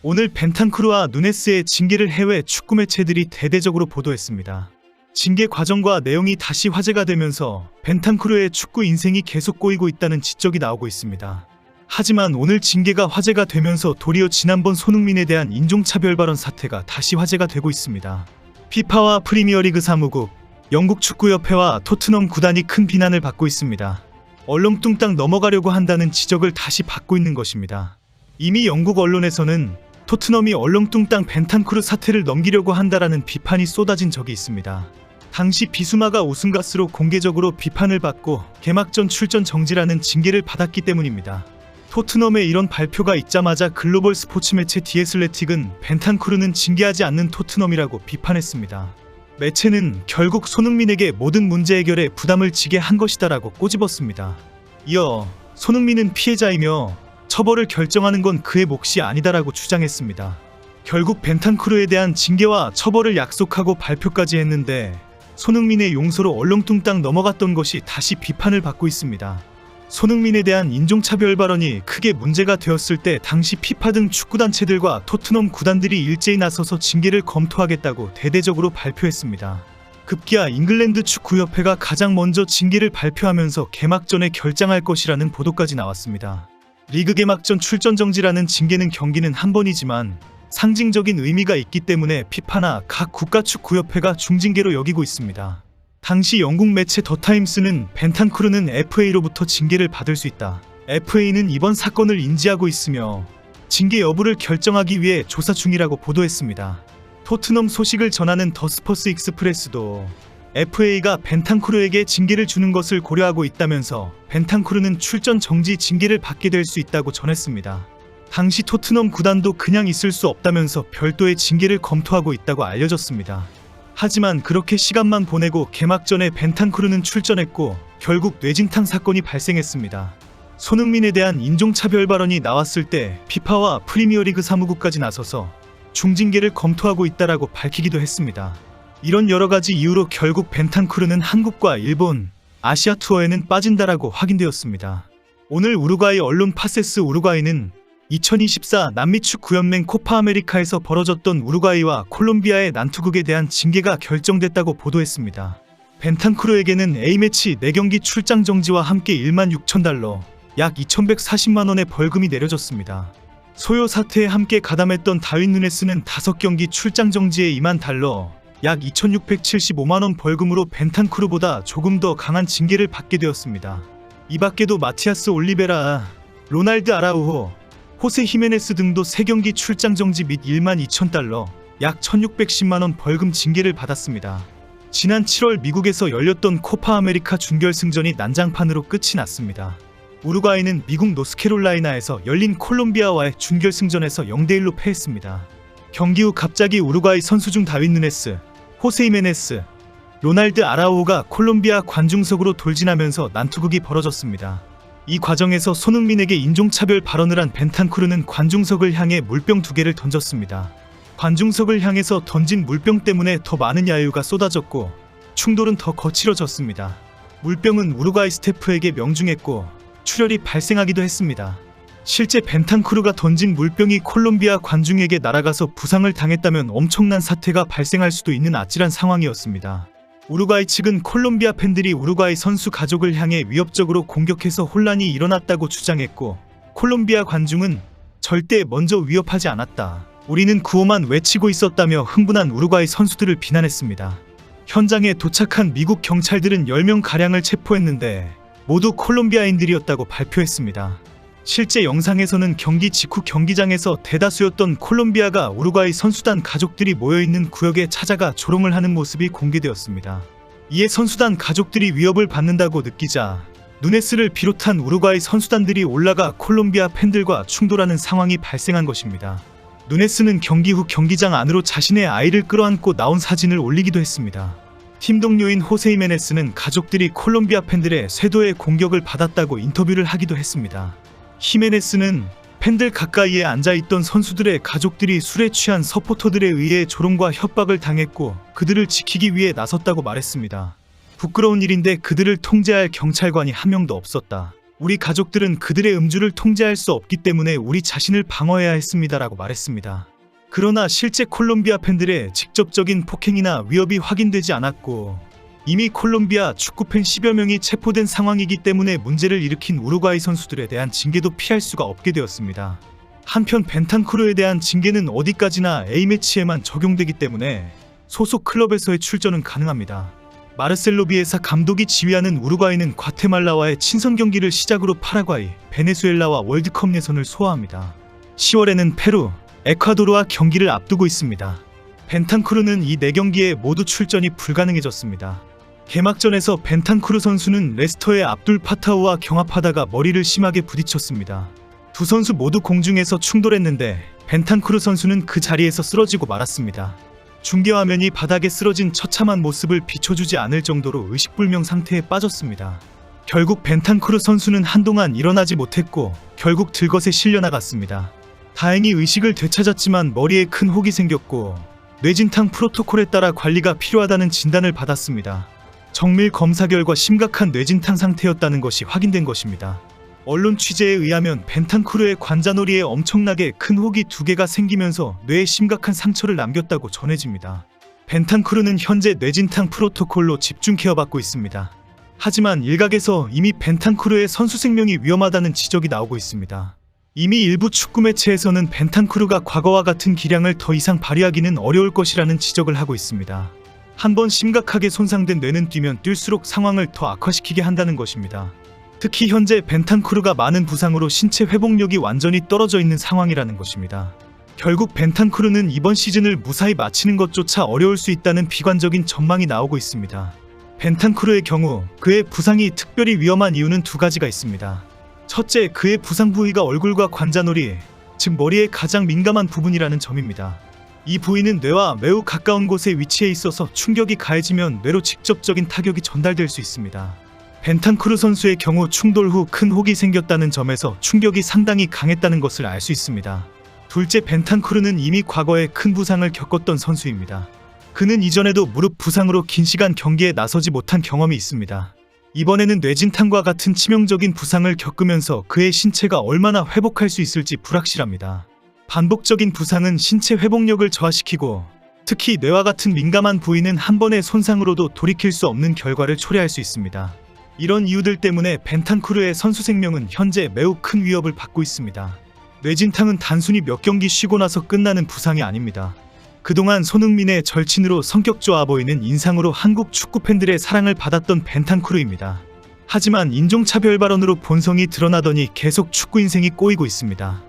오늘 벤탄쿠르와 누네스의 징계를 해외 축구 매체들이 대대적으로 보도했습니다. 징계 과정과 내용이 다시 화제가 되면서 벤탄쿠르의 축구 인생이 계속 꼬이고 있다는 지적이 나오고 있습니다. 하지만 오늘 징계가 화제가 되면서 도리어 지난번 손흥민에 대한 인종차별 발언 사태가 다시 화제가 되고 있습니다. 피파와 프리미어리그 사무국, 영국 축구협회와 토트넘 구단이 큰 비난을 받고 있습니다. 얼렁뚱땅 넘어가려고 한다는 지적을 다시 받고 있는 것입니다. 이미 영국 언론에서는 토트넘이 얼렁뚱땅 벤탄쿠르 사태를 넘기려고 한다라는 비판이 쏟아진 적이 있습니다. 당시 비수마가 우승가스로 공개적으로 비판을 받고 개막전 출전 정지라는 징계를 받았기 때문입니다. 토트넘의 이런 발표가 있자마자 글로벌 스포츠 매체 디애슬레틱은 벤탄쿠르는 징계하지 않는 토트넘이라고 비판했습니다. 매체는 결국 손흥민에게 모든 문제 해결에 부담을 지게 한 것이다라고 꼬집었습니다. 이어 손흥민은 피해자이며 처벌을 결정하는 건 그의 몫이 아니다라고 주장했습니다. 결국 벤탄쿠르에 대한 징계와 처벌을 약속하고 발표까지 했는데 손흥민의 용서로 얼렁뚱땅 넘어갔던 것이 다시 비판을 받고 있습니다. 손흥민에 대한 인종차별 발언이 크게 문제가 되었을 때 당시 피파 등 축구단체들과 토트넘 구단들이 일제히 나서서 징계를 검토하겠다고 대대적으로 발표했습니다. 급기야 잉글랜드 축구협회가 가장 먼저 징계를 발표하면서 개막전에 결장할 것이라는 보도까지 나왔습니다. 리그 개막전 출전 정지라는 징계는 경기는 한 번이지만 상징적인 의미가 있기 때문에 피파나 각 국가축구협회가 중징계로 여기고 있습니다. 당시 영국 매체 더타임스는 벤탄쿠르는 FA로부터 징계를 받을 수 있다. FA는 이번 사건을 인지하고 있으며 징계 여부를 결정하기 위해 조사 중이라고 보도했습니다. 토트넘 소식을 전하는 더 스퍼스 익스프레스도 FA가 벤탄쿠르에게 징계를 주는 것을 고려하고 있다면서 벤탄쿠르는 출전 정지 징계를 받게 될 수 있다고 전했습니다. 당시 토트넘 구단도 그냥 있을 수 없다면서 별도의 징계를 검토하고 있다고 알려졌습니다. 하지만 그렇게 시간만 보내고 개막전에 벤탄쿠르는 출전했고 결국 뇌진탕 사건이 발생했습니다. 손흥민에 대한 인종차별 발언이 나왔을 때 피파와 프리미어리그 사무국까지 나서서 중징계를 검토하고 있다라고 밝히기도 했습니다. 이런 여러가지 이유로 결국 벤탄쿠르는 한국과 일본, 아시아 투어에는 빠진다라고 확인되었습니다. 오늘 우루과이 언론 파세스 우루과이는 2024 남미축구연맹 코파 아메리카에서 벌어졌던 우루과이와 콜롬비아의 난투극에 대한 징계가 결정됐다고 보도했습니다. 벤탄쿠르에게는 A매치 4경기 출장 정지와 함께 16,000달러, 약 2,140만원의 벌금이 내려졌습니다. 소요 사태에 함께 가담했던 다윈 누네스는 5경기 출장 정지에 2만 달러, 약 2,675만원 벌금으로 벤탄쿠르보다 조금 더 강한 징계를 받게 되었습니다. 이 밖에도 마티아스 올리베라, 로날드 아라우호, 호세 히메네스 등도 3경기 출장 정지 및 12,000달러, 약 1,610만원 벌금 징계를 받았습니다. 지난 7월 미국에서 열렸던 코파 아메리카 준결승전이 난장판으로 끝이 났습니다. 우루과이는 미국 노스캐롤라이나에서 열린 콜롬비아와의 준결승전에서 0대1로 패했습니다. 경기 후 갑자기 우루과이 선수 중 다윈 누네스, 호세 히메네스, 로날드 아라우호가 콜롬비아 관중석으로 돌진하면서 난투극이 벌어졌습니다. 이 과정에서 손흥민에게 인종차별 발언을 한 벤탄쿠르는 관중석을 향해 물병 2개를 던졌습니다. 관중석을 향해서 던진 물병 때문에 더 많은 야유가 쏟아졌고 충돌은 더 거칠어졌습니다. 물병은 우루과이 스태프에게 명중했고 출혈이 발생하기도 했습니다. 실제 벤탄쿠르가 던진 물병이 콜롬비아 관중에게 날아가서 부상을 당했다면 엄청난 사태가 발생할 수도 있는 아찔한 상황이었습니다. 우루과이 측은 콜롬비아 팬들이 우루과이 선수 가족을 향해 위협적으로 공격해서 혼란이 일어났다고 주장했고 콜롬비아 관중은 절대 먼저 위협하지 않았다. 우리는 구호만 외치고 있었다며 흥분한 우루과이 선수들을 비난했습니다. 현장에 도착한 미국 경찰들은 10명가량을 체포했는데 모두 콜롬비아인들이었다고 발표했습니다. 실제 영상에서는 경기 직후 경기장에서 대다수였던 콜롬비아가 우루과이 선수단 가족들이 모여있는 구역에 찾아가 조롱을 하는 모습이 공개되었습니다. 이에 선수단 가족들이 위협을 받는다고 느끼자 누네스를 비롯한 우루과이 선수단들이 올라가 콜롬비아 팬들과 충돌하는 상황이 발생한 것입니다. 누네스는 경기 후 경기장 안으로 자신의 아이를 끌어안고 나온 사진을 올리기도 했습니다. 팀 동료인 호세 히메네스는 가족들이 콜롬비아 팬들의 쇄도의 공격을 받았다고 인터뷰를 하기도 했습니다. 히메네스는 팬들 가까이에 앉아있던 선수들의 가족들이 술에 취한 서포터들에 의해 조롱과 협박을 당했고 그들을 지키기 위해 나섰다고 말했습니다. 부끄러운 일인데 그들을 통제할 경찰관이 한 명도 없었다. 우리 가족들은 그들의 음주를 통제할 수 없기 때문에 우리 자신을 방어해야 했습니다라고 말했습니다. 그러나 실제 콜롬비아 팬들의 직접적인 폭행이나 위협이 확인되지 않았고 이미 콜롬비아 축구팬 10여 명이 체포된 상황이기 때문에 문제를 일으킨 우루과이 선수들에 대한 징계도 피할 수가 없게 되었습니다. 한편 벤탄쿠르에 대한 징계는 어디까지나 A매치에만 적용되기 때문에 소속 클럽에서의 출전은 가능합니다. 마르셀로 비에사 감독이 지휘하는 우루과이는 과테말라와의 친선 경기를 시작으로 파라과이, 베네수엘라와 월드컵 예선을 소화합니다. 10월에는 페루, 에콰도르와 경기를 앞두고 있습니다. 벤탄쿠르는 이 4경기에 모두 출전이 불가능해졌습니다. 개막전에서 벤탄쿠르 선수는 레스터의 압둘 파타우와 경합하다가 머리를 심하게 부딪혔습니다. 두 선수 모두 공중에서 충돌했는데 벤탄쿠르 선수는 그 자리에서 쓰러지고 말았습니다. 중계화면이 바닥에 쓰러진 처참한 모습을 비춰주지 않을 정도로 의식불명 상태에 빠졌습니다. 결국 벤탄쿠르 선수는 한동안 일어나지 못했고 결국 들것에 실려나갔습니다. 다행히 의식을 되찾았지만 머리에 큰 혹이 생겼고 뇌진탕 프로토콜에 따라 관리가 필요하다는 진단을 받았습니다. 정밀 검사 결과 심각한 뇌진탕 상태였다는 것이 확인된 것입니다. 언론 취재에 의하면 벤탄쿠르의 관자놀이에 엄청나게 큰 혹이 2개가 생기면서 뇌에 심각한 상처를 남겼다고 전해집니다. 벤탄쿠르는 현재 뇌진탕 프로토콜로 집중 케어받고 있습니다. 하지만 일각에서 이미 벤탄쿠르의 선수 생명이 위험하다는 지적이 나오고 있습니다. 이미 일부 축구 매체에서는 벤탄쿠르가 과거와 같은 기량을 더 이상 발휘하기는 어려울 것이라는 지적을 하고 있습니다. 한번 심각하게 손상된 뇌는 뛰면 뛸수록 상황을 더 악화시키게 한다는 것입니다. 특히 현재 벤탄쿠르가 많은 부상으로 신체 회복력이 완전히 떨어져 있는 상황이라는 것입니다. 결국 벤탄쿠르는 이번 시즌을 무사히 마치는 것조차 어려울 수 있다는 비관적인 전망이 나오고 있습니다. 벤탄쿠르의 경우 그의 부상이 특별히 위험한 이유는 2가지가 있습니다. 첫째, 그의 부상 부위가 얼굴과 관자놀이, 즉 머리의 가장 민감한 부분이라는 점입니다. 이 부위는 뇌와 매우 가까운 곳에 위치해 있어서 충격이 가해지면 뇌로 직접적인 타격이 전달될 수 있습니다. 벤탄쿠르 선수의 경우 충돌 후 큰 혹이 생겼다는 점에서 충격이 상당히 강했다는 것을 알 수 있습니다. 둘째, 벤탄쿠르는 이미 과거에 큰 부상을 겪었던 선수입니다. 그는 이전에도 무릎 부상으로 긴 시간 경기에 나서지 못한 경험이 있습니다. 이번에는 뇌진탕과 같은 치명적인 부상을 겪으면서 그의 신체가 얼마나 회복할 수 있을지 불확실합니다. 반복적인 부상은 신체 회복력을 저하시키고 특히 뇌와 같은 민감한 부위는 한 번의 손상으로도 돌이킬 수 없는 결과를 초래할 수 있습니다. 이런 이유들 때문에 벤탄쿠르의 선수 생명은 현재 매우 큰 위협을 받고 있습니다. 뇌진탕은 단순히 몇 경기 쉬고 나서 끝나는 부상이 아닙니다. 그동안 손흥민의 절친으로 성격 좋아 보이는 인상으로 한국 축구 팬들의 사랑을 받았던 벤탄쿠르입니다. 하지만 인종차별 발언으로 본성이 드러나더니 계속 축구 인생이 꼬이고 있습니다.